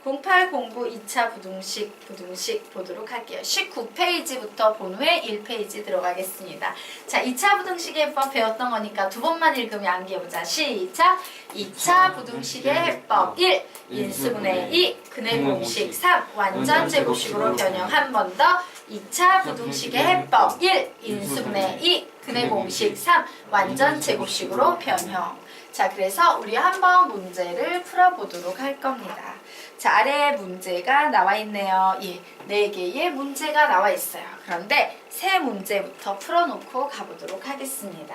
0809 2차 부등식 보도록 할게요. 19페이지부터 본 후에 1페이지 들어가겠습니다. 자, 2차 부등식의 해법 배웠던 거니까 두 번만 읽으면 암기해보자. 시작! 2차 부등식의 해법 1. 인수분해 2. 근의 공식 3. 완전 제곱식으로 변형 한 번 더. 2차 부등식의 해법 1. 인수분해 2. 근의 공식 3. 완전 제곱식으로 변형. 자, 그래서 우리 한번 문제를 풀어보도록 할 겁니다. 자, 아래에 문제가 나와 있네요. 이 4개의 문제가 나와 있어요. 그런데 세 문제부터 풀어놓고 가보도록 하겠습니다.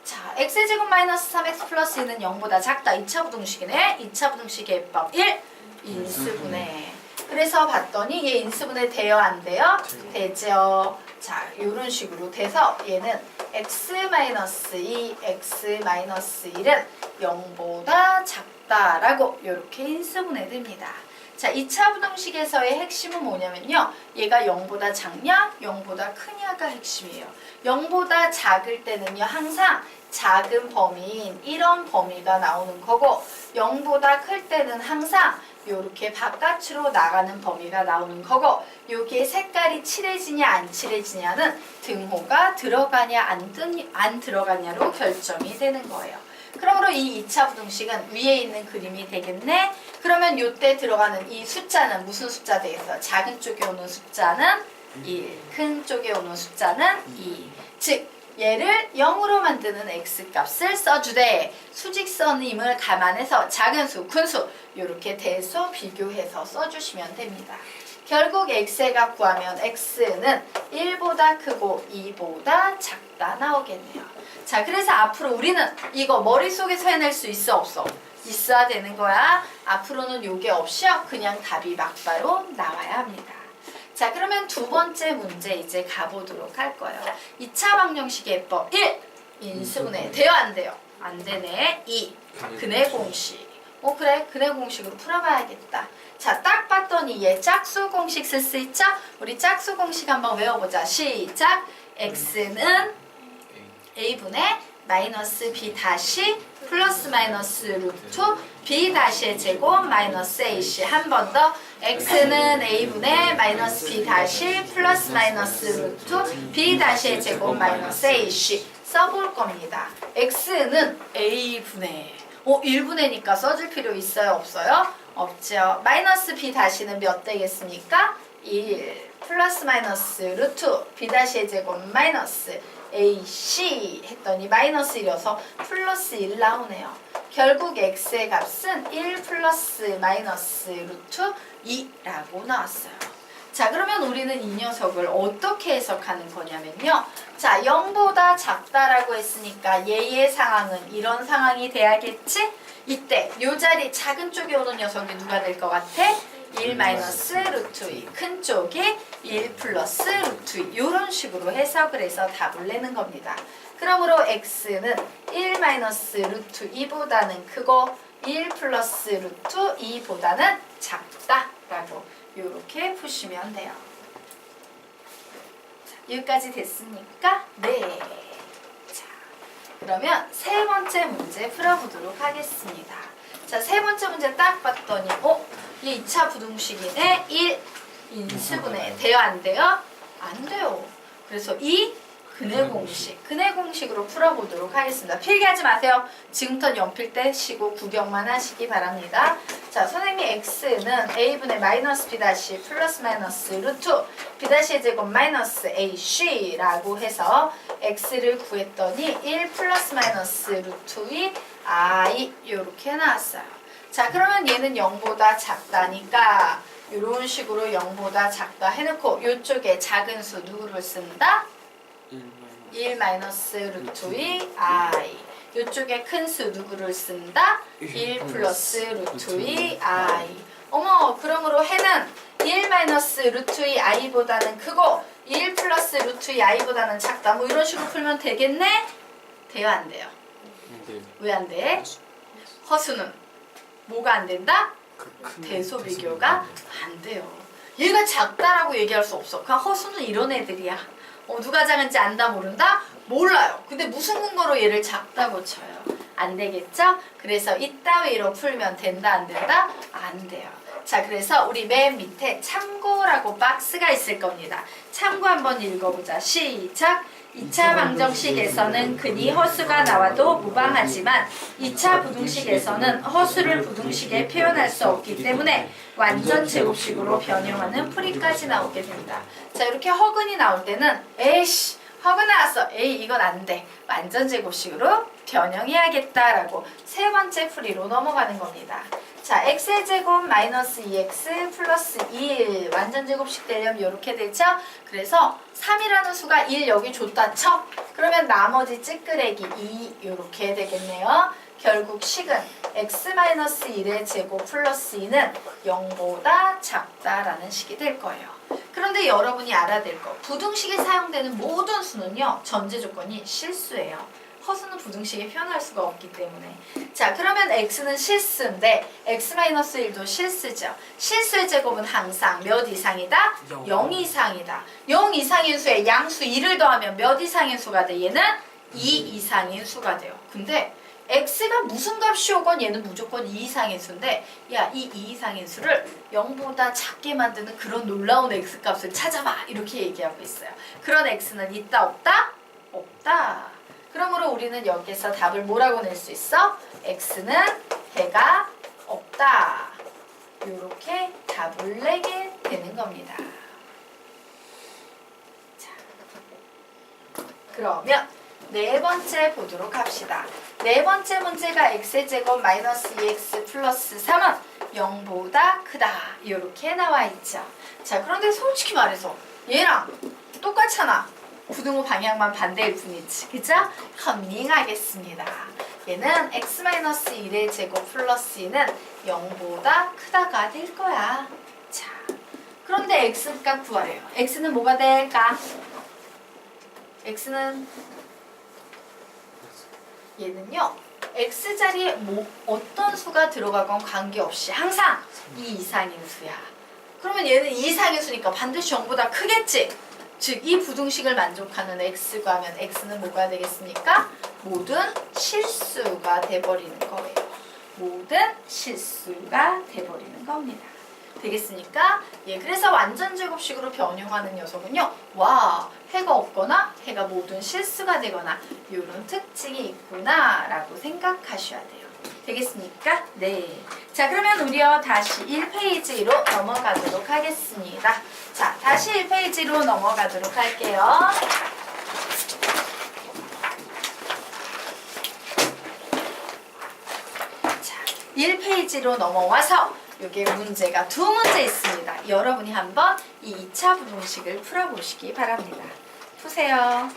자, x제곱 마이너스 3x 플러스 2는 0보다 작다. 2차 부등식이네. 2차 부등식의 해법 1. 인수분해. 그래서 봤더니 얘 인수분해 돼요? 안 돼요? 되죠. 자, 이런 식으로 돼서 얘는 x-2, x-1은 0보다 작다라고 이렇게 인수분해 됩니다. 자, 2차 부등식에서의 핵심은 뭐냐면요. 얘가 0보다 작냐, 0보다 크냐가 핵심이에요. 0보다 작을 때는요. 항상 작은 범위인 이런 범위가 나오는 거고 0보다 클 때는 항상 이렇게 바깥으로 나가는 범위가 나오는 거고 여기에 색깔이 칠해지냐 안 칠해지냐는 등호가 들어가냐 안 들어가냐로 결정이 되는 거예요. 그러므로 이 2차 부등식은 위에 있는 그림이 되겠네. 그러면 이때 들어가는 이 숫자는 무슨 숫자 되겠어요? 작은 쪽에 오는 숫자는 1, 큰 쪽에 오는 숫자는 2. 즉 얘를 0으로 만드는 x값을 써주되 수직선임을 감안해서 작은 수, 큰 수 이렇게 대소 비교해서 써주시면 됩니다. 결국 x의 값 구하면 x는 1보다 크고 2보다 작다 나오겠네요. 자, 그래서 앞으로 우리는 이거 머릿속에서 해낼 수 있어 없어? 있어야 되는 거야. 앞으로는 요게 없이요. 그냥 답이 막바로 나와야 합니다. 자, 그러면 두 번째 문제 이제 가보도록 할 거예요. 2차 방정식의 해법 1. 인수분해. 돼요? 안 돼요? 안 되네. 2. 근의 공식. 그래. 근의 공식으로 풀어봐야겠다. 자, 딱 봤더니 얘 짝수 공식 쓸 수 있죠? 우리 짝수 공식 한번 외워보자. 시작. x는 a분의 마이너스 b 다시 플러스 마이너스 루트 b 다시의 제곱 마이너스 ac. 한 번 더. x는 a분의 마이너스 b 다시 플러스 마이너스 루트 b 다시의 제곱 마이너스 ac 써볼 겁니다. x는 a분의 1분의니까 써줄 필요 있어요? 없어요? 없죠. 마이너스 b 다시는 몇 되겠습니까? 1 플러스 마이너스 루트 b 다시의 제곱 마이너스 ac 했더니 마이너스 1이어서 플러스 1 나오네요. 결국 x의 값은 1 플러스 마이너스 루트 2라고 나왔어요. 자, 그러면 우리는 이 녀석을 어떻게 해석하는 거냐면요. 자, 0보다 작다라고 했으니까 얘의 상황은 이런 상황이 돼야겠지? 이때 요 자리 작은 쪽에 오는 녀석이 누가 될 것 같아? 1 마이너스 루트 2. 큰 쪽이 1 플러스 루트 2. 이런 식으로 해석을 해서 답을 내는 겁니다. 그러므로 x는 1 마이너스 루트 2보다는 크고 1 플러스 루트 2보다는 작다라고 이렇게 푸시면 돼요. 자, 여기까지 됐습니까? 네. 자, 그러면 세 번째 문제 풀어보도록 하겠습니다. 자, 세 번째 문제 딱 봤더니 이 2차 부등식이네. 1 인수분해. 돼요? 안 돼요? 안 돼요. 그래서 2 근의 공식. 근의 공식으로 풀어보도록 하겠습니다. 필기하지 마세요. 지금부터 연필 때 쉬고 구경만 하시기 바랍니다. 자, 선생님이 x는 a분의 마이너스 b 다시 플러스 마이너스 루트 b 다시의 제곱 마이너스 ac라고 해서 x를 구했더니 1 플러스 마이너스 루트 2 i 이렇게 나왔어요. 자, 그러면 얘는 0보다 작다니까 이런 식으로 0보다 작다 해놓고 이쪽에 작은 수 누구를 쓴다? 1 마이너스 루트 2 i. 이쪽에 큰 수 누구를 쓴다? 1 플러스 루트 2 i. 어머, 그러므로 해는 1 마이너스 루트 2 i보다는 크고 1 플러스 루트 2 i보다는 작다. 뭐 이런 식으로 풀면 되겠네? 돼요? 안 돼요? 왜 안 돼? 허수는 뭐가 안 된다? 대소 비교가 안 돼요. 얘가 작다라고 얘기할 수 없어. 그냥 허수는 이런 애들이야. 누가 작은지 안다 모른다? 몰라요. 근데 무슨 근거로 얘를 작다고 쳐요? 안 되겠죠? 그래서 이따위로 풀면 된다 안 된다? 안 돼요. 자, 그래서 우리 맨 밑에 참고라고 박스가 있을 겁니다. 참고 한번 읽어보자. 시작! 2차 방정식에서는 근이 허수가 나와도 무방하지만 2차 부등식에서는 허수를 부등식에 표현할 수 없기 때문에 완전 제곱식으로 변형하는 풀이까지 나오게 된다. 자, 이렇게 허근이 나올 때는 에이씨 허근 나왔어. 에이 이건 안 돼. 완전 제곱식으로 변형해야겠다라고 세 번째 풀이로 넘어가는 겁니다. 자, x의 제곱 마이너스 2x 플러스 1 완전 제곱식 되려면 이렇게 되죠? 그래서 3이라는 수가 1 여기 줬다 쳐. 그러면 나머지 찌끄레기 2 이렇게 되겠네요. 결국 식은 x-1의 제곱 플러스 2는 0보다 작다라는 식이 될 거예요. 그런데 여러분이 알아야 될 거, 부등식에 사용되는 모든 수는요, 전제 조건이 실수예요. 허수는 부등식에 표현할 수가 없기 때문에. 자, 그러면 x는 실수인데 x-1도 실수죠. 실수의 제곱은 항상 몇 이상이다? 0 이상이다. 0 이상인 수에 양수 2를 더하면 몇 이상인 수가 돼? 얘는 2 이상인 수가 돼요. 근데 x가 무슨 값이 오건 얘는 무조건 2 이상인 수인데 야, 이 2 이상인 수를 0보다 작게 만드는 그런 놀라운 x값을 찾아봐. 이렇게 얘기하고 있어요. 그런 x는 있다 없다? 없다. 그러므로 우리는 여기서 답을 뭐라고 낼 수 있어? x는 해가 없다. 이렇게 답을 내게 되는 겁니다. 자, 그러면 네 번째 보도록 합시다. 네 번째 문제가 x제곱 마이너스 2x 플러스 3은 0보다 크다. 이렇게 나와 있죠. 자, 그런데 솔직히 말해서 얘랑 똑같잖아. 부등호 방향만 반대일 뿐이지. 그죠? 컨닝하겠습니다. 얘는 x-1의 제곱 플러스 2는 0보다 크다가 될 거야. 자, 그런데 x값 구하래요. x는 뭐가 될까? x는 얘는요. x자리에 어떤 수가 들어가건 관계없이 항상 2 이상인 수야. 그러면 얘는 2 이상인 수니까 반드시 0보다 크겠지? 즉, 이 부등식을 만족하는 x가 하면 x는 뭐가 되겠습니까? 모든 실수가 돼버리는 거예요. 모든 실수가 돼버리는 겁니다. 되겠습니까? 예, 그래서 완전 제곱식으로 변형하는 녀석은요. 와, 해가 없거나 해가 모든 실수가 되거나 이런 특징이 있구나 라고 생각하셔야 돼요. 되겠습니까? 네. 자, 그러면 우리요 다시 1페이지로 넘어가도록 하겠습니다. 자, 다시 1페이지로 넘어가도록 할게요. 자, 1페이지로 넘어와서 여기에 문제가 두 문제 있습니다. 여러분이 한번 이 2차 부등식을 풀어보시기 바랍니다. 푸세요.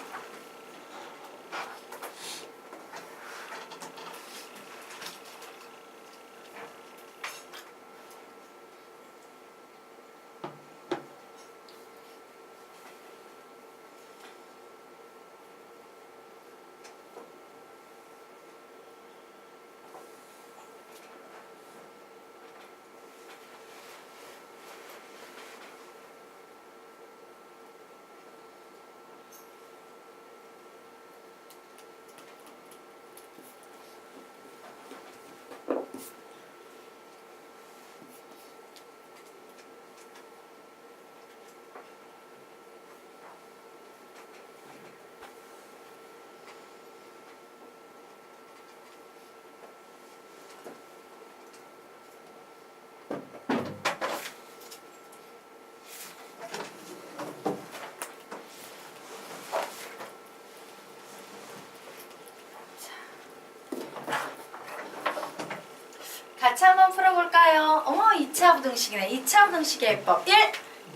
같이 한번 풀어볼까요? 2차 부등식이네. 2차 부등식의 해법 1.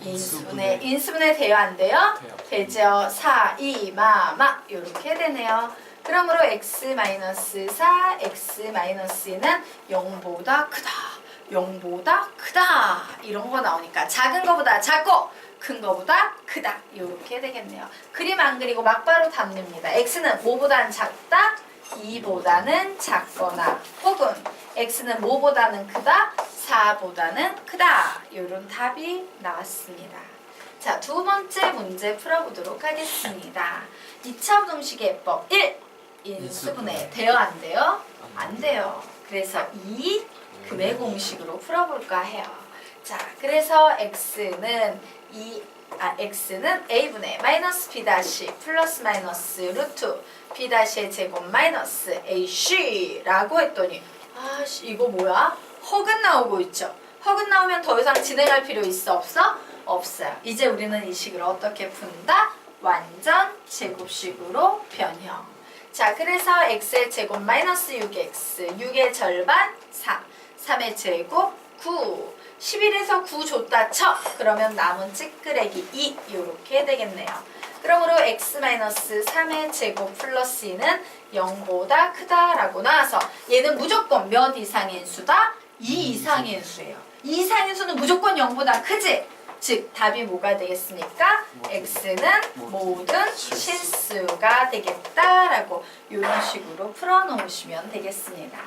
인수분해. 인수분해 돼요? 안 돼요? 되죠. 4, 2, 마 이렇게 되네요. 그러므로 x-4, x-2는 0보다 크다. 0보다 크다. 이런 거 나오니까 작은 거보다 작고 큰 거보다 크다. 이렇게 되겠네요. 그림 안 그리고 막바로 답 냅니다. x는 뭐보단 작다? 2보다는 작거나 혹은 x는 뭐보다는 크다? 4보다는 크다. 이런 답이 나왔습니다. 자, 두 번째 문제 풀어보도록 하겠습니다. 2차 부등식의 해법 1. 인수분해 돼요 안 돼요? 안 돼요. 그래서 이 금의 공식으로 풀어볼까 해요. 자, 그래서 x는 x는 a분의 마이너스 b 다시 플러스 마이너스 루트 b 다시의 제곱 마이너스 ac라고 했더니 아씨 이거 뭐야? 허근 나오고 있죠. 허근 나오면 더 이상 진행할 필요 있어 없어? 없어요. 이제 우리는 이 식을 어떻게 푼다? 완전 제곱식으로 변형. 자, 그래서 x의 제곱 마이너스 6x 6의 절반 3 3의 제곱 9 11에서 9 줬다 쳐. 그러면 남은 찌끄레기 2 이렇게 되겠네요. 그러므로 x-3의 제곱 플러스 2는 0보다 크다라고 나와서 얘는 무조건 몇 이상인 수다? 2 이상인 수예요. 2 이상인 수는 무조건 0보다 크지? 즉 답이 뭐가 되겠습니까? x는 모든 실수가 되겠다라고 이런 식으로 풀어놓으시면 되겠습니다.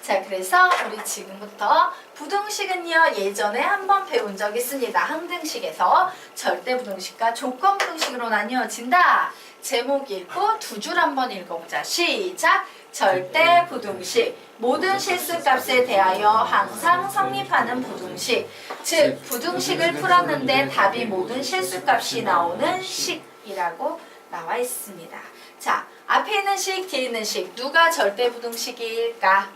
자, 그래서 우리 지금부터 부등식은요 예전에 한번 배운 적 있습니다. 항등식에서 절대부등식과 조건부등식으로 나뉘어진다. 제목 읽고 두 줄 한번 읽어보자. 시작! 절대부등식 모든 실수값에 대하여 항상 성립하는 부등식. 즉 부등식을 풀었는데 답이 모든 실수값이 나오는 식이라고 나와 있습니다. 자, 앞에 있는 식, 뒤에 있는 식 누가 절대부등식일까?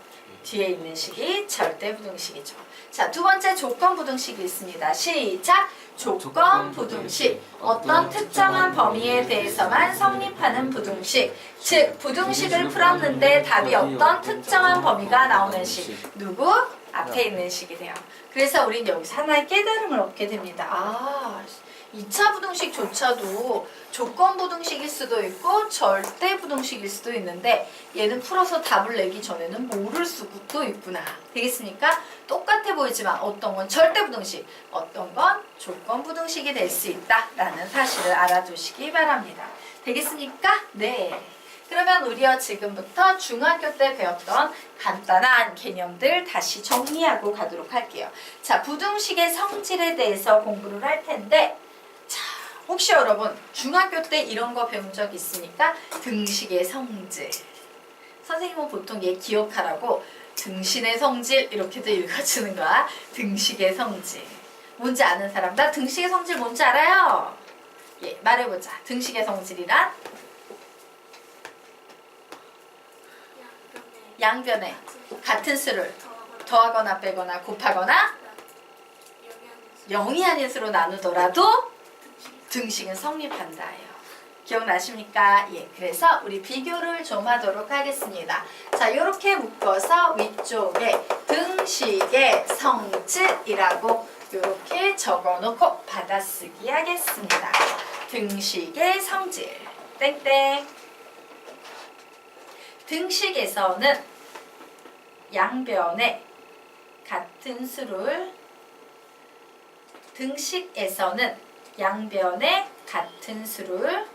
뒤에 있는 식이 절대부등식이죠. 자, 두 번째 조건부등식이 있습니다. 시작! 조건부등식 어떤 특정한 범위에 대해서만 성립하는 부등식. 즉 부등식을 풀었는데 답이 어떤 특정한 범위가 나오는 식. 누구? 앞에 있는 식이 돼요. 그래서 우린 여기서 하나의 깨달음을 얻게 됩니다. 2차 부등식조차도 조건부등식일 수도 있고 절대부등식일 수도 있는데 얘는 풀어서 답을 내기 전에는 모를 수도 있구나. 되겠습니까? 똑같아 보이지만 어떤 건 절대부등식, 어떤 건 조건부등식이 될 수 있다라는 사실을 알아두시기 바랍니다. 되겠습니까? 네. 그러면 우리가 지금부터 중학교 때 배웠던 간단한 개념들 다시 정리하고 가도록 할게요. 자, 부등식의 성질에 대해서 공부를 할 텐데 자, 혹시 여러분 중학교 때 이런 거 배운 적 있습니까? 등식의 성질. 선생님은 보통 얘 기억하라고 등신의 성질 이렇게도 읽어주는 거야. 등식의 성질. 뭔지 아는 사람? 나 등식의 성질 뭔지 알아요? 예, 말해보자. 등식의 성질이란? 양변에 같은 수를 더하거나 빼거나 곱하거나 0이 아닌 수로 나누더라도 등식은 성립한다예요. 기억나십니까? 예, 그래서 우리 비교를 좀 하도록 하겠습니다. 자, 이렇게 묶어서 위쪽에 등식의 성질이라고 이렇게 적어놓고 받아쓰기 하겠습니다. 등식의 성질 땡땡. 등식에서는 양변에 같은 수를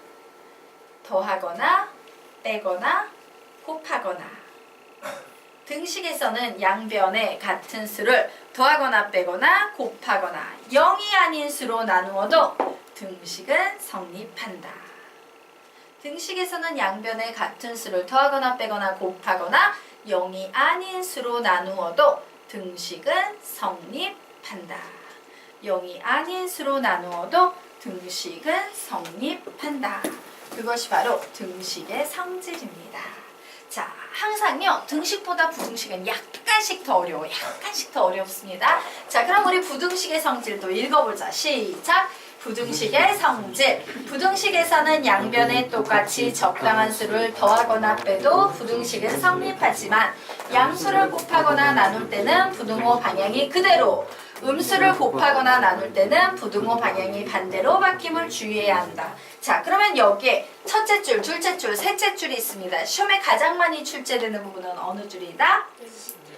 더하거나 빼거나 곱하거나 등식에서는 양변에 같은 수를 더하거나 빼거나 곱하거나 0이 아닌 수로 나누어도 등식은 성립한다. 등식에서는 양변에 같은 수를 더하거나 빼거나 곱하거나 0이 아닌 수로 나누어도 등식은 성립한다. 0이 아닌 수로 나누어도 등식은 성립한다. 그것이 바로 등식의 성질입니다. 자, 항상요 등식보다 부등식은 약간씩 더 어려워요. 약간씩 더 어렵습니다. 자, 그럼 우리 부등식의 성질도 읽어보자. 시작! 부등식의 성질. 부등식에서는 양변에 똑같이 적당한 수를 더하거나 빼도 부등식은 성립하지만 양수를 곱하거나 나눌 때는 부등호 방향이 그대로, 음수를 곱하거나 나눌 때는 부등호 방향이 반대로 바뀜을 주의해야 한다. 자, 그러면 여기에 첫째 줄, 둘째 줄, 셋째 줄이 있습니다. 시험에 가장 많이 출제되는 부분은 어느 줄이다?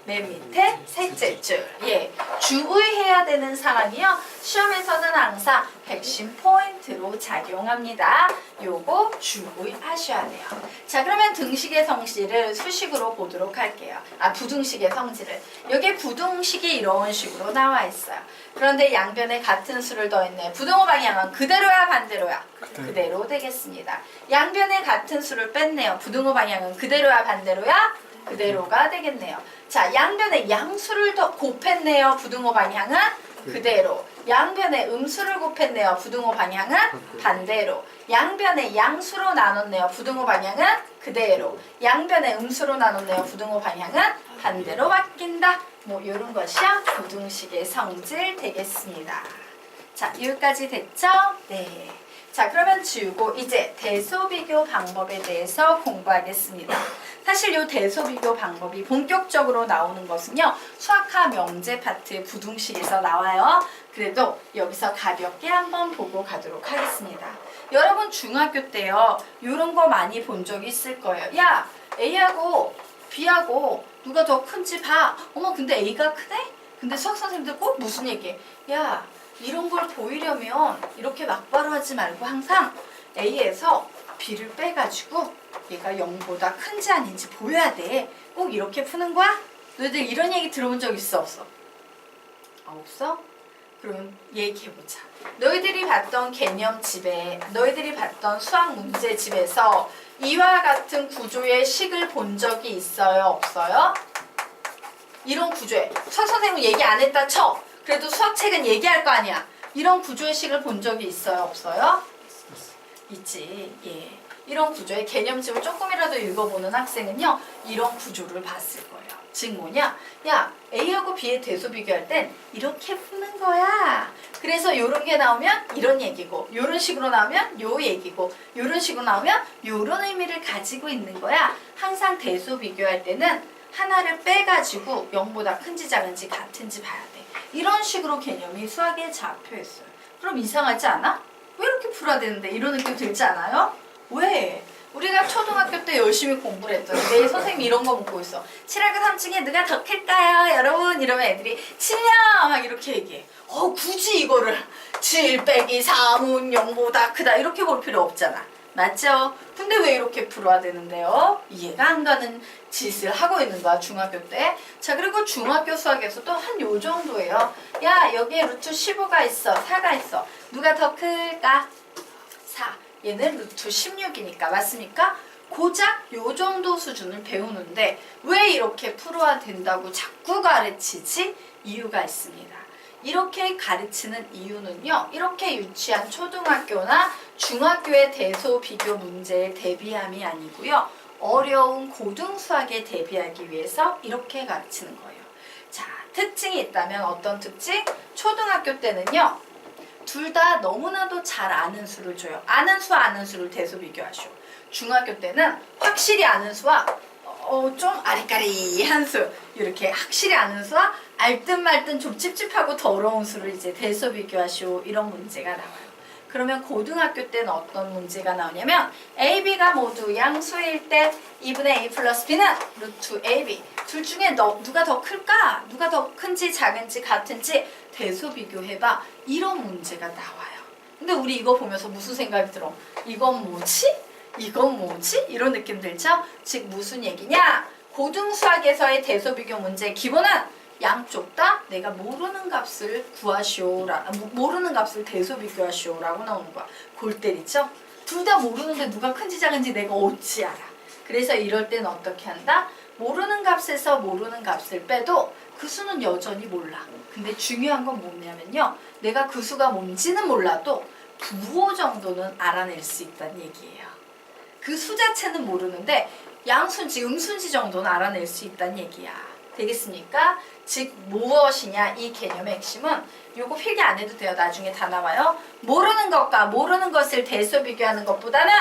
맨 밑에 셋째 줄. 예, 주의해야 해야 되는 상황이요. 시험에서는 항상 핵심 포인트로 작용합니다. 요거 주의하셔야 돼요. 자, 그러면 등식의 성질을 수식으로 보도록 할게요. 부등식의 성질을. 여기 부등식이 이런 식으로 나와 있어요. 그런데 양변에 같은 수를 더했네. 부등호 방향은 그대로야 반대로야? 그대로 되겠습니다. 양변에 같은 수를 뺐네요. 부등호 방향은 그대로야 반대로야? 그대로가 되겠네요. 자, 양변에 양수를 더 곱했네요. 부등호 방향은 그대로. 양변에 음수를 곱했네요. 부등호 방향은 반대로. 양변에 양수로 나눴네요. 부등호 방향은 그대로. 양변에 음수로 나눴네요. 부등호 방향은 반대로 바뀐다. 뭐 이런 것이야 부등식의 성질 되겠습니다. 자, 여기까지 됐죠? 네. 자, 그러면 지우고 이제 대소비교 방법에 대해서 공부하겠습니다. 사실 이 대소비교 방법이 본격적으로 나오는 것은요. 수학과 명제 파트 부등식에서 나와요. 그래도 여기서 가볍게 한번 보고 가도록 하겠습니다. 여러분 중학교 때요. 이런 거 많이 본 적이 있을 거예요. 야, A하고 B하고 누가 더 큰지 봐. 어머, 근데 A가 크네? 근데 수학 선생님들 꼭 무슨 얘기해? 야, 이런 걸 보이려면 이렇게 막바로 하지 말고 항상 A에서 B를 빼가지고 얘가 0보다 큰지 아닌지 보여야 돼. 꼭 이렇게 푸는 거야? 너희들 이런 얘기 들어본 적 있어 없어? 없어? 그럼 얘기해보자. 너희들이 봤던 개념집에, 너희들이 봤던 수학 문제집에서 이와 같은 구조의 식을 본 적이 있어요? 없어요? 이런 구조에 수학 선생님은 얘기 안 했다 쳐. 그래도 수학책은 얘기할 거 아니야. 이런 구조의 식을 본 적이 있어요? 없어요? 있지. 예. 이런 구조의 개념집을 조금이라도 읽어보는 학생은요. 이런 구조를 봤을 거예요. 즉 뭐냐? 야, A하고 B의 대소 비교할 땐 이렇게 푸는 거야. 그래서 이런 게 나오면 이런 얘기고, 이런 식으로 나오면 요 얘기고, 이런 식으로 나오면 이런 의미를 가지고 있는 거야. 항상 대소 비교할 때는 하나를 빼가지고 0보다 큰지 작은지 같은지 봐야 돼. 이런 식으로 개념이 수학에 잡혀있어요. 그럼 이상하지 않아? 왜 이렇게 풀어야 되는데? 이런 느낌 들지 않아요? 왜? 우리가 초등학교 때 열심히 공부를 했더니 내 선생님이 이런 거 묻고 있어. 7학년 3층에 누가 더 클까요? 여러분 이러면 애들이 7년 막 이렇게 얘기해. 굳이 이거를 7 빼기 3은 0보다 크다 이렇게 볼 필요 없잖아. 맞죠? 근데 왜 이렇게 풀어야 되는데요? 이해가 안 가는 짓을 하고 있는 거야 중학교 때. 자, 그리고 중학교 수학에서도 한 요 정도예요. 야, 여기에 루트 15가 있어. 4가 있어. 누가 더 클까? 4. 얘는 루트 16이니까 맞습니까? 고작 요 정도 수준을 배우는데 왜 이렇게 풀어야 된다고 자꾸 가르치지? 이유가 있습니다. 이렇게 가르치는 이유는요. 이렇게 유치한 초등학교나 중학교의 대소 비교 문제에 대비함이 아니고요. 어려운 고등수학에 대비하기 위해서 이렇게 가르치는 거예요. 자, 특징이 있다면 어떤 특징? 초등학교 때는요. 둘 다 너무나도 잘 아는 수를 줘요. 아는 수를 대소 비교하시오. 중학교 때는 확실히 아는 수와 좀 아리까리한 수, 이렇게 확실히 아는 수와 알듯 말듯 좀 찝찝하고 더러운 수를 이제 대소 비교하시오. 이런 문제가 나와요. 그러면 고등학교 때는 어떤 문제가 나오냐면 A, B가 모두 양수일 때 2분의 A 플러스 B는 루트 AB. 둘 중에 누가 더 클까? 누가 더 큰지 작은지 같은지 대소 비교해봐. 이런 문제가 나와요. 근데 우리 이거 보면서 무슨 생각이 들어? 이건 뭐지? 이건 뭐지? 이런 느낌 들죠? 즉 무슨 얘기냐? 고등수학에서의 대소 비교 문제의 기본은 양쪽 다 내가 모르는 값을 구하시오라, 모르는 값을 대소 비교하시오라고 나오는 거야. 골 때리죠? 둘 다 모르는데 누가 큰지 작은지 내가 어찌 알아? 그래서 이럴 때는 어떻게 한다? 모르는 값에서 모르는 값을 빼도 그 수는 여전히 몰라. 근데 중요한 건 뭐냐면요. 내가 그 수가 뭔지는 몰라도 부호 정도는 알아낼 수 있다는 얘기예요. 그 수 자체는 모르는데 양수인지 음수인지 정도는 알아낼 수 있다는 얘기야. 되겠습니까? 즉 무엇이냐 이 개념의 핵심은 요거 필기 안 해도 돼요. 나중에 다 나와요. 모르는 것과 모르는 것을 대소 비교하는 것보다는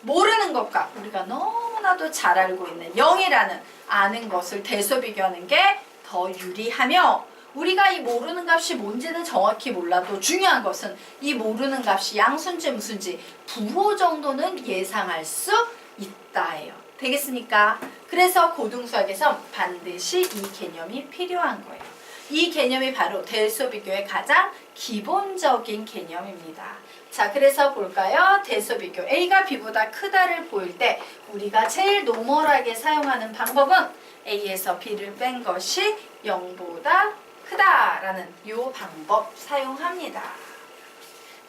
모르는 것과 우리가 너무나도 잘 알고 있는 0이라는 아는 것을 대소 비교하는 게 더 유리하며 우리가 이 모르는 값이 뭔지는 정확히 몰라도 중요한 것은 이 모르는 값이 양수인지 무슨지 부호 정도는 예상할 수 있다예요. 되겠습니까? 그래서 고등수학에서 반드시 이 개념이 필요한 거예요. 이 개념이 바로 대소 비교의 가장 기본적인 개념입니다. 자, 그래서 볼까요? 대소 비교. A가 B보다 크다를 보일 때 우리가 제일 노멀하게 사용하는 방법은 A에서 B를 뺀 것이 0보다 크다라는 이 방법 사용합니다.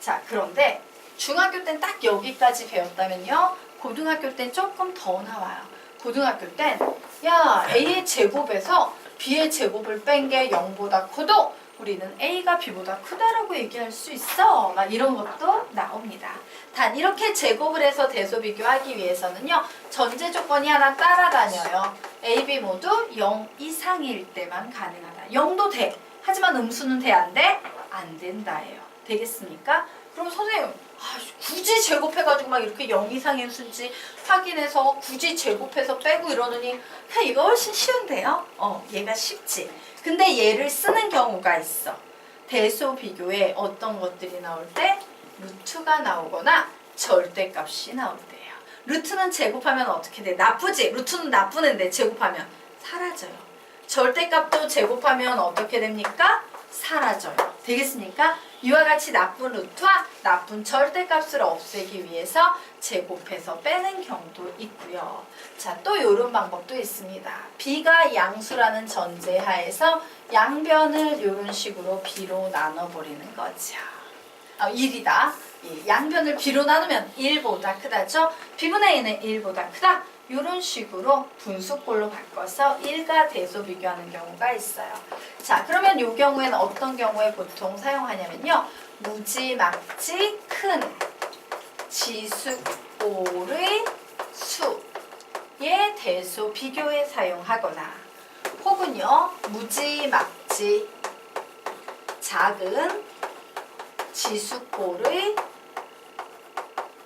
자, 그런데 중학교 땐 딱 여기까지 배웠다면요. 고등학교 땐 조금 더 나와요. 고등학교 땐 야, A의 제곱에서 B의 제곱을 뺀 게 0보다 커도 우리는 A가 B보다 크다라고 얘기할 수 있어. 막 이런 것도 나옵니다. 단 이렇게 제곱을 해서 대소 비교하기 위해서는요. 전제 조건이 하나 따라다녀요. A, B 모두 0 이상일 때만 가능하다. 0도 돼. 하지만 음수는 돼, 안 돼? 안 된다예요. 되겠습니까? 그럼 선생님 굳이 제곱해가지고 막 이렇게 0 이상의 수인지 확인해서 굳이 제곱해서 빼고 이러느니 그냥 이거 훨씬 쉬운데요? 얘가 쉽지. 근데 얘를 쓰는 경우가 있어. 대소 비교에 어떤 것들이 나올 때 루트가 나오거나 절대값이 나올 때예요. 루트는 제곱하면 어떻게 돼? 나쁘지? 루트는 나쁘는데 제곱하면 사라져요. 절대값도 제곱하면 어떻게 됩니까? 사라져요. 되겠습니까? 이와 같이 나쁜 루트와 나쁜 절대값을 없애기 위해서 제곱해서 빼는 경우도 있고요. 자, 또 이런 방법도 있습니다. B가 양수라는 전제 하에서 양변을 이런 식으로 B로 나눠버리는 거죠. 1이다. 양변을 B로 나누면 1보다 크다죠? B분의 1은 1보다 크다. 이런 식으로 분수꼴로 바꿔서 1과 대소 비교하는 경우가 있어요. 자, 그러면 이 경우에는 어떤 경우에 보통 사용하냐면요. 무지막지 큰 지수꼴의 수의 대소 비교에 사용하거나 혹은요. 무지막지 작은 지수꼴의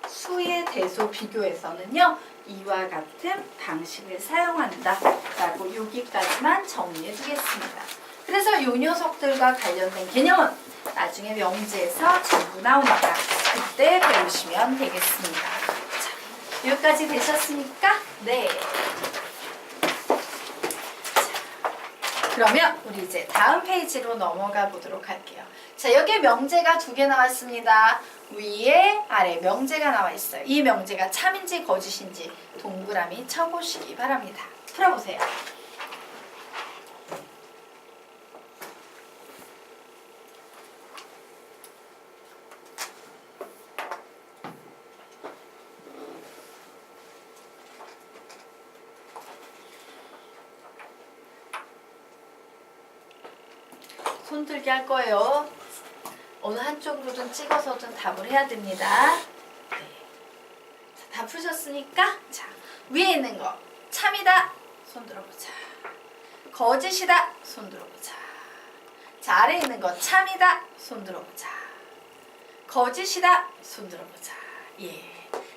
수의 대소 비교에서는요. 이와 같은 방식을 사용한다 라고 여기까지만 정리해 두겠습니다. 그래서 이 녀석들과 관련된 개념은 나중에 명제에서 전부 나옵니다. 그때 배우시면 되겠습니다. 자, 여기까지 되셨습니까? 네. 자, 그러면 우리 이제 다음 페이지로 넘어가 보도록 할게요. 자, 여기에 명제가 2개 나왔습니다. 위에 아래 명제가 나와 있어요. 이 명제가 참인지 거짓인지 동그라미 쳐보시기 바랍니다. 풀어보세요. 손 들게 할 거예요. 어느 한쪽으로든 찍어서든 답을 해야 됩니다. 네. 자, 다 푸셨으니까 자, 위에 있는 거 참이다. 손 들어보자. 거짓이다. 손 들어보자. 자, 아래에 있는 거 참이다. 손 들어보자. 거짓이다. 손 들어보자. 예.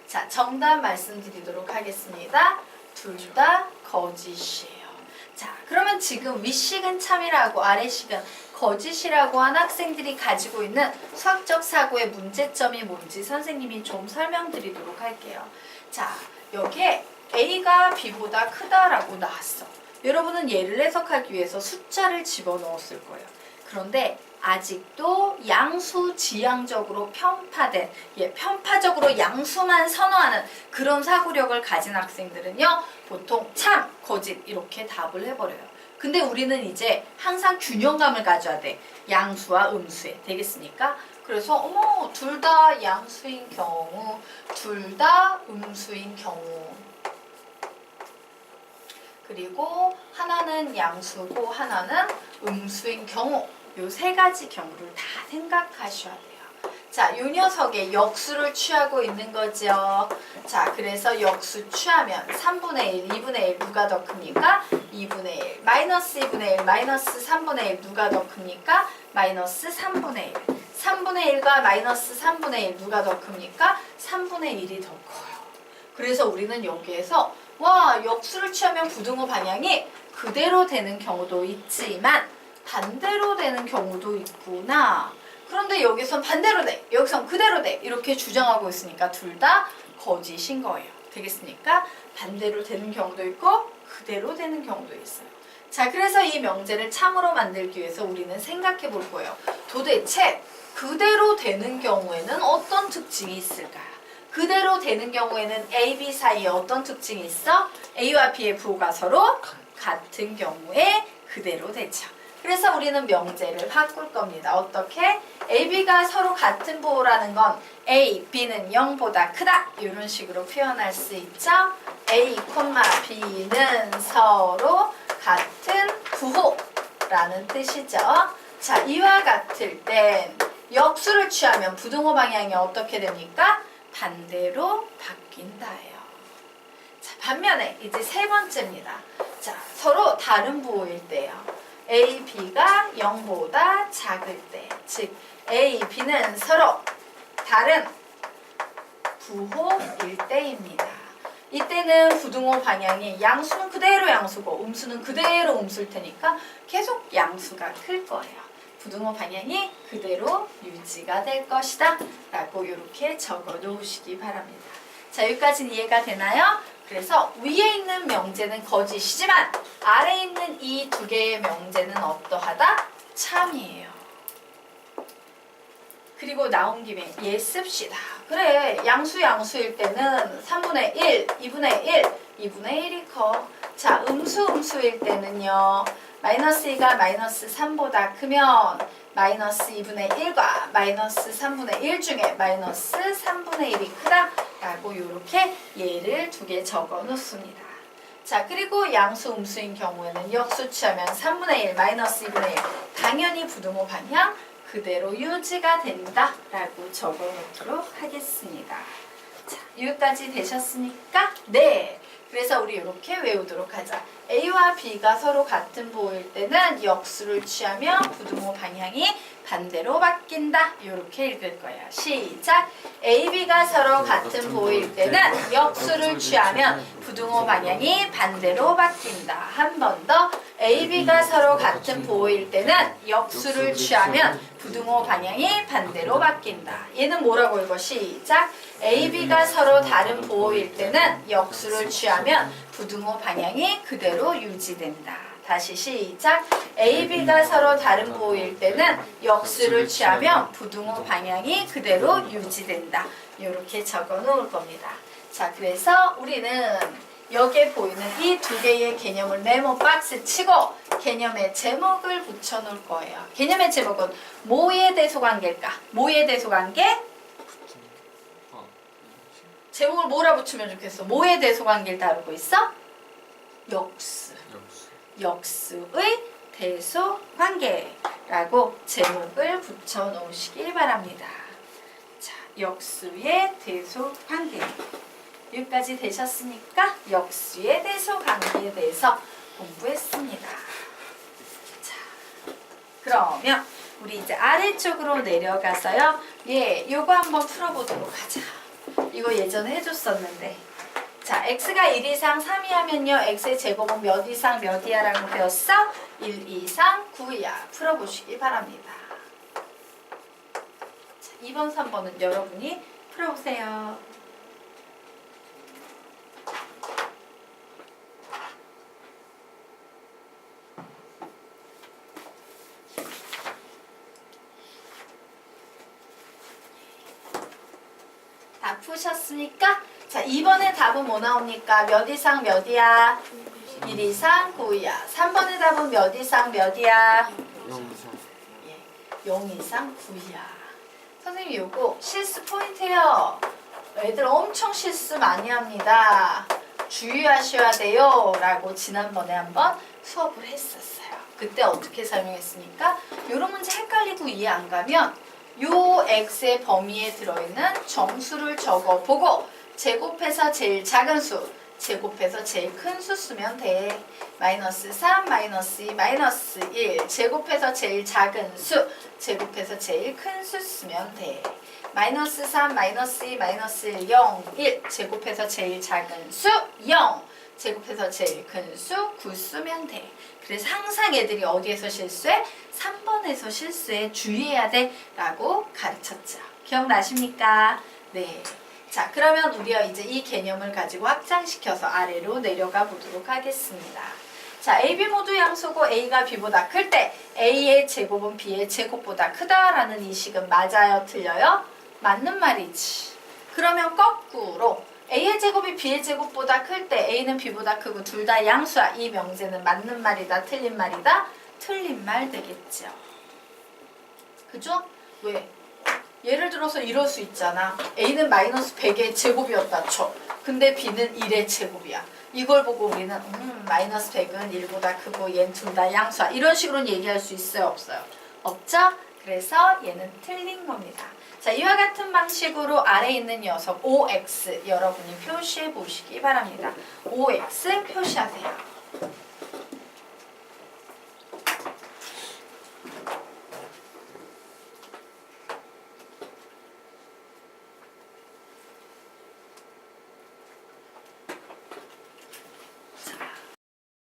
자, 정답 말씀드리도록 하겠습니다. 둘 다 거짓이에요. 자, 그러면 지금 윗식은 참이라고 아래식은 거짓이라고 한 학생들이 가지고 있는 수학적 사고의 문제점이 뭔지 선생님이 좀 설명드리도록 할게요. 자, 여기에 A가 B보다 크다라고 나왔어. 여러분은 얘를 해석하기 위해서 숫자를 집어넣었을 거예요. 그런데 아직도 양수 지향적으로 편파된, 편파적으로 양수만 선호하는 그런 사고력을 가진 학생들은요, 보통 참, 거짓 이렇게 답을 해버려요. 근데 우리는 이제 항상 균형감을 가져야 돼. 양수와 음수에. 되겠습니까? 그래서 어머, 둘 다 양수인 경우, 둘 다 음수인 경우, 그리고 하나는 양수고 하나는 음수인 경우, 요 세 가지 경우를 다 생각하셔야 돼요. 자, 요 녀석의 역수를 취하고 있는 거죠. 자, 그래서 역수 취하면 3분의 1, 2분의 1 누가 더 큽니까? 2분의 1, 마이너스 2분의 1, 마이너스 3분의 1 누가 더 큽니까? 마이너스 3분의 1. 3분의 1과 마이너스 3분의 1 누가 더 큽니까? 3분의 1이 더 커요. 그래서 우리는 여기에서 와, 역수를 취하면 부등호 방향이 그대로 되는 경우도 있지만 반대로 되는 경우도 있구나. 그런데 여기선 반대로 돼, 여기선 그대로 돼 이렇게 주장하고 있으니까 둘 다 거짓인 거예요. 되겠습니까? 반대로 되는 경우도 있고 그대로 되는 경우도 있어요. 자, 그래서 이 명제를 참으로 만들기 위해서 우리는 생각해 볼 거예요. 도대체 그대로 되는 경우에는 어떤 특징이 있을까요? 그대로 되는 경우에는 A, B 사이에 어떤 특징이 있어? A와 B의 부호가 서로 같은 경우에 그대로 되죠. 그래서 우리는 명제를 바꿀 겁니다. 어떻게? A, B가 서로 같은 부호라는 건 A, B는 0보다 크다. 이런 식으로 표현할 수 있죠. A, B는 서로 같은 부호라는 뜻이죠. 자, 이와 같을 땐 역수를 취하면 부등호 방향이 어떻게 됩니까? 반대로 바뀐다예요. 자, 반면에 이제 세 번째입니다. 자, 서로 다른 부호일 때요. A, B가 0보다 작을 때, 즉 A, B는 서로 다른 부호일 때입니다. 이때는 부등호 방향이 양수는 그대로 양수고 음수는 그대로 음수일 테니까 계속 양수가 클 거예요. 부등호 방향이 그대로 유지가 될 것이다 라고 이렇게 적어 놓으시기 바랍니다. 자, 여기까지는 이해가 되나요? 그래서 위에 있는 명제는 거짓이지만 아래에 있는 이 두 개의 명제는 어떠하다? 참이에요. 그리고 나온 김에 얘 씁시다. 그래, 양수일 때는 3분의 1, 2분의 1, 2분의 1이 커. 자, 음수일 때는요. 마이너스 2가 마이너스 3보다 크면 마이너스 2분의 1과 마이너스 3분의 1 중에 마이너스 3분의 1이 크다 라고 이렇게 예를 두 개 적어 놓습니다. 자, 그리고 양수 음수인 경우에는 역수 취하면 3분의 1 마이너스 2분의 1 당연히 부등호 방향 그대로 유지가 된다 라고 적어 놓도록 하겠습니다. 자, 여기까지 되셨습니까? 네. 그래서 우리 이렇게 외우도록 하자. A와 B가 서로 같은 부호일 때는 역수를 취하면 부등호 방향이 반대로 바뀐다. 이렇게 읽을 거예요. 시작! A, B가 서로 같은 부호일 때는 역수를 취하면 부등호 방향이 반대로 바뀐다. 한 번 더. A, B가 서로 같은 부호일 때는 역수를 취하면 부등호 방향이 반대로 바뀐다. 얘는 뭐라고 읽어? 시작! A, B가 서로 다른 부호일 때는 역수를 취하면 부등호 방향이 그대로 유지된다. 다시 시작! A, B가 서로 다른 부호일 때는 역수를 취하면 부등호 방향이 그대로 유지된다. 이렇게 적어 놓을 겁니다. 자, 그래서 우리는 여기에 보이는 이 두 개의 개념을 네모 박스 치고 개념의 제목을 붙여 놓을 거예요. 개념의 제목은 뭐에 대소 관계일까? 뭐에 대소 관계? 제목을 뭐라 붙이면 좋겠어? 뭐에 대소 관계를 다루고 있어? 역수. 역수의 대소 관계라고 제목을 붙여 놓으시길 바랍니다. 자, 역수의 대소 관계. 여기까지 되셨습니까? 역수의 대소 관계에 대해서 공부했습니다. 자, 그러면 우리 이제 아래쪽으로 내려가서요. 예, 요거 한번 풀어보도록 하자. 이거 예전에 해줬었는데. 자, x가 1 이상 3이 하면요. x의 제곱은 몇 이상 몇 이하라고 배웠어? 1 이상 9이야. 풀어보시기 바랍니다. 자, 2번, 3번은 여러분이 풀어보세요. 다 푸셨습니까? 자, 2번의 답은 뭐 나옵니까? 몇 이상 몇이야? 1 이상 9이야. 3번의 답은 몇 이상 몇이야? 0 이상. 예, 0 이상 9이야. 선생님 요거 실수 포인트예요. 애들 엄청 실수 많이 합니다. 주의하셔야 돼요 라고 지난번에 한번 수업을 했었어요. 그때 어떻게 설명했습니까? 요런 문제 헷갈리고 이해 안 가면 요 x의 범위에 들어있는 정수를 적어보고 제곱해서 제일 작은 수, 제곱해서 제일 큰 수 쓰면 돼. 마이너스 3, 마이너스 2, 마이너스 1 제곱해서 제일 작은 수, 제곱해서 제일 큰 수 쓰면 돼. 마이너스 3, 마이너스 2, 마이너스 1, 0, 1 제곱해서 제일 작은 수, 0 제곱해서 제일 큰 수, 9 쓰면 돼. 그래서 항상 애들이 어디에서 실수해? 3번에서 실수해 주의해야 돼 라고 가르쳤죠. 기억나십니까? 네. 자, 그러면 우리가 이제 이 개념을 가지고 확장시켜서 아래로 내려가 보도록 하겠습니다. 자, A, B 모두 양수고 A가 B보다 클 때 A의 제곱은 B의 제곱보다 크다라는 이 식은 맞아요? 틀려요? 맞는 말이지. 그러면 거꾸로 A의 제곱이 B의 제곱보다 클 때 A는 B보다 크고 둘 다 양수야. 이 명제는 맞는 말이다? 틀린 말이다? 틀린 말 되겠죠. 그죠? 왜? 예를 들어서 이럴 수 있잖아. A는 마이너스 100의 제곱이었다 쳐. 근데 B는 1의 제곱이야. 이걸 보고 우리는 마이너스 100은 1보다 크고 얘는 둘 다 양수야. 이런 식으로 얘기할 수 있어요? 없어요? 없죠? 그래서 얘는 틀린 겁니다. 자, 이와 같은 방식으로 아래에 있는 녀석 OX 여러분이 표시해 보시기 바랍니다. OX 표시하세요.